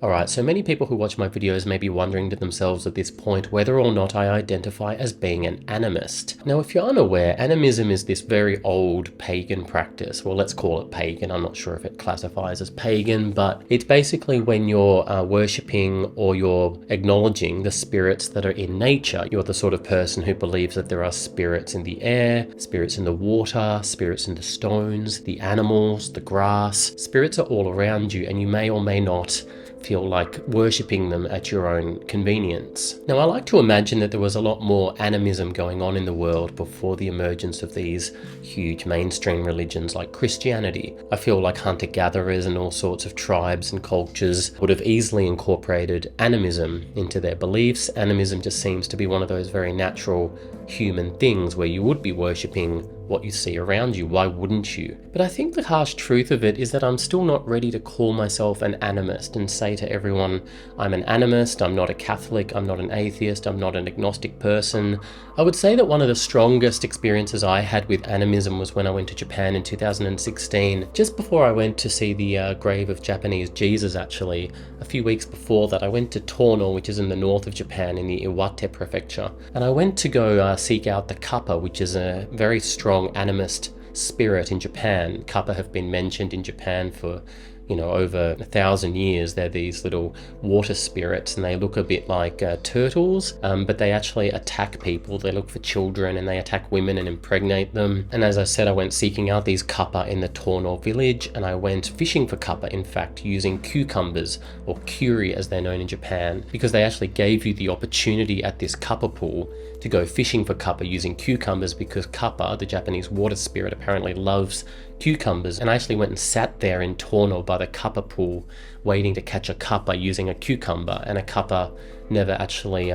Alright, so many people who watch my videos may be wondering to themselves at this point whether or not I identify as being an animist. Now, if you're unaware, animism is this very old pagan practice. Well, let's call it pagan. I'm not sure if it classifies as pagan, but it's basically when you're worshipping or you're acknowledging the spirits that are in nature. You're the sort of person who believes that there are spirits in the air, spirits in the water, spirits in the stones, the animals, the grass. Spirits are all around you, and you may or may not feel like worshipping them at your own convenience. Now, I like to imagine that there was a lot more animism going on in the world before the emergence of these huge mainstream religions like Christianity. I feel like hunter-gatherers and all sorts of tribes and cultures would have easily incorporated animism into their beliefs. Animism just seems to be one of those very natural human things where you would be worshipping what you see around you. Why wouldn't you? But I think the harsh truth of it is that I'm still not ready to call myself an animist and say to everyone, I'm an animist, I'm not a Catholic, I'm not an atheist, I'm not an agnostic person. I would say that one of the strongest experiences I had with animism was when I went to Japan in 2016. Just before I went to see the grave of Japanese Jesus, actually, a few weeks before that, I went to Tono, which is in the north of Japan in the Iwate prefecture. And I went to go seek out the Kappa, which is a very strong animist spirit in Japan. Kappa have been mentioned in Japan for over 1,000 years. They're these little water spirits and they look a bit like turtles, but they actually attack people. They look for children and they attack women and impregnate them. And as I said, I went seeking out these Kappa in the Torno village, and I went fishing for Kappa, in fact, using cucumbers, or kuri as they're known in Japan, because they actually gave you the opportunity at this Kappa pool to go fishing for Kappa using cucumbers, because Kappa, the Japanese water spirit, apparently loves cucumbers. And I actually went and sat there in Torno by the Kappa pool waiting to catch a Kappa using a cucumber, and a Kappa never actually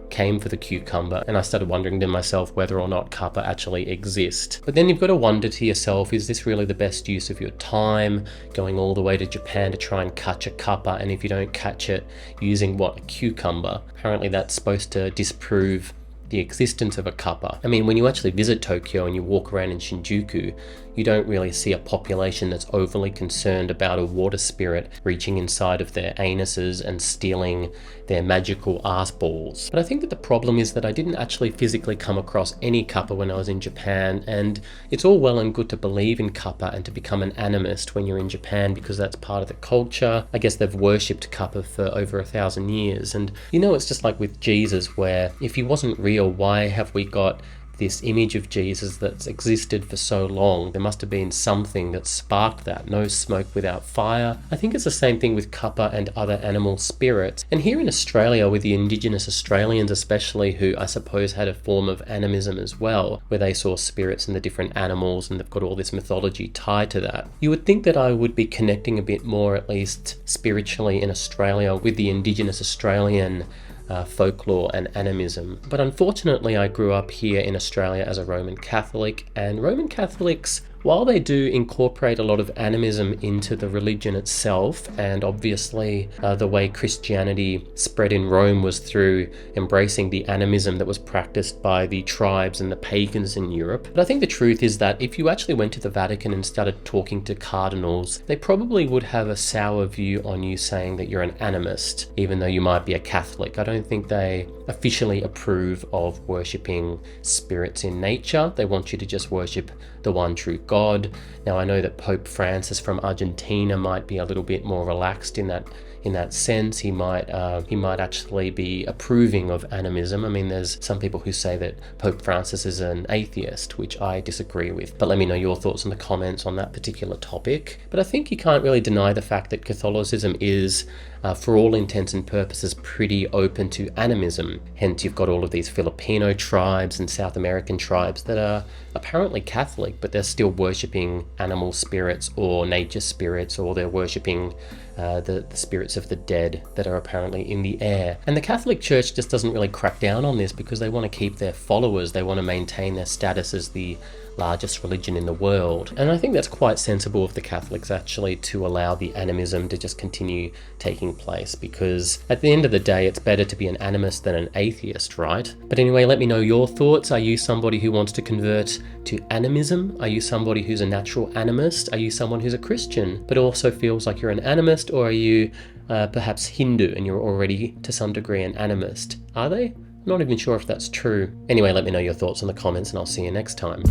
came for the cucumber, and I started wondering to myself whether or not Kappa actually exist. But then you've got to wonder to yourself, is this really the best use of your time, going all the way to Japan to try and catch a Kappa, and if you don't catch it, using what, a cucumber? Apparently that's supposed to disprove the existence of a Kappa. I mean, when you actually visit Tokyo and you walk around in Shinjuku, you don't really see a population that's overly concerned about a water spirit reaching inside of their anuses and stealing their magical arse balls. But I think that the problem is that I didn't actually physically come across any Kappa when I was in Japan, and it's all well and good to believe in Kappa and to become an animist when you're in Japan because that's part of the culture. I guess they've worshipped Kappa for over 1,000 years, and it's just like with Jesus, where if he wasn't real, why have we got this image of Jesus that's existed for so long? There must have been something that sparked that. No smoke without fire. I think it's the same thing with Kappa and other animal spirits. And here in Australia, with the Indigenous Australians especially, who I suppose had a form of animism as well, where they saw spirits in the different animals and they've got all this mythology tied to that, you would think that I would be connecting a bit more, at least spiritually, in Australia with the Indigenous Australian folklore and animism. But unfortunately, I grew up here in Australia as a Roman Catholic, and Roman Catholics, while they do incorporate a lot of animism into the religion itself, and obviously the way Christianity spread in Rome was through embracing the animism that was practiced by the tribes and the pagans in Europe. But I think the truth is that if you actually went to the Vatican and started talking to cardinals, they probably would have a sour view on you, saying that you're an animist, even though you might be a Catholic. I don't think they officially approve of worshipping spirits in nature. They want you to just worship the one true God. Now, I know that Pope Francis from Argentina might be a little bit more relaxed in that sense. He might actually be approving of animism. I mean, there's some people who say that Pope Francis is an atheist, which I disagree with. But let me know your thoughts in the comments on that particular topic. But I think you can't really deny the fact that Catholicism is, for all intents and purposes, pretty open to animism. Hence, you've got all of these Filipino tribes and South American tribes that are apparently Catholic, but they're still worshipping animal spirits or nature spirits, or they're worshipping the spirits of the dead that are apparently in the air. And the Catholic Church just doesn't really crack down on this because they want to keep their followers. They want to maintain their status as the largest religion in the world. And I think that's quite sensible of the Catholics, actually, to allow the animism to just continue taking place, because at the end of the day, it's better to be an animist than an atheist, right? But anyway, let me know your thoughts. Are you somebody who wants to convert to animism? Are you somebody who's a natural animist? Are you someone who's a Christian but also feels like you're an animist? atheist, or are you perhaps Hindu and you're already to some degree an animist? Are they? I'm not even sure if that's true. Anyway, let me know your thoughts in the comments and I'll see you next time.